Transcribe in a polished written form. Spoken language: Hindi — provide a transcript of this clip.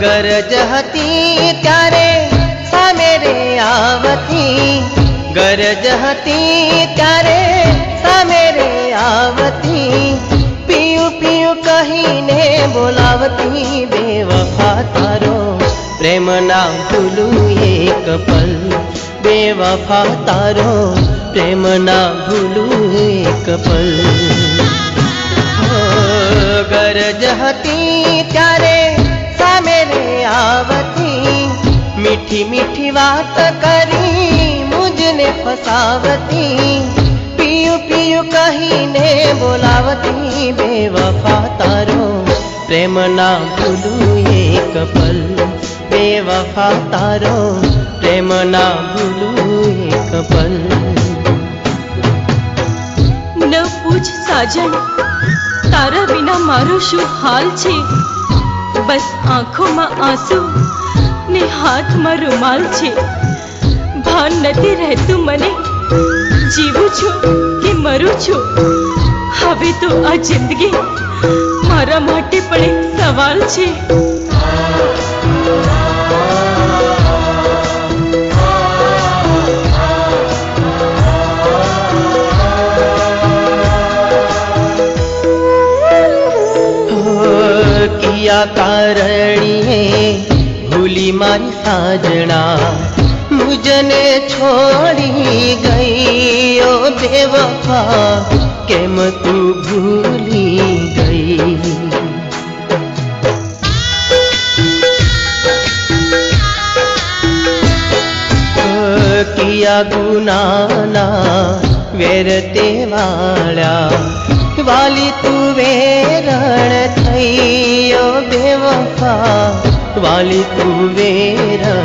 गरज हती त्यारे सामे रे आवती, गरज हती त्यारे सामे रे आवती, पियू पियू कहीने बोलावती, बेवफा तारो प्रेम ना भूलू एक पल, बेवफा तारो प्रेम ना भूलू एक पल। गरज हती त्यारे सामे रे आवती, मीठी मीठी बात करी मुझने फसावती, पियू पियू कहीने बोलावती, बेवफा तारो प्रेम ना भूलू एक पल, बेवफा तारो प्रेम ना भूलू एक पल। न पूछ साजन तारा विना मारो शू हाल छे, बस आँखों में आंसू ने हाथ में रुमाल छे, भान नथी रहतुं मने जीवुं छुं के मरूं छुं, हवे तो आ जिंदगी मारा माटे पण एक सवाल छे। किया कारणिए भूली मारी साजना, मुझने छोड़ी गई ओ बेवफा, केम तू भूली गई। किया गुनाना वेरते वाला, वाली तू वेरण थई ओ बेवफा, वाली तू वेरण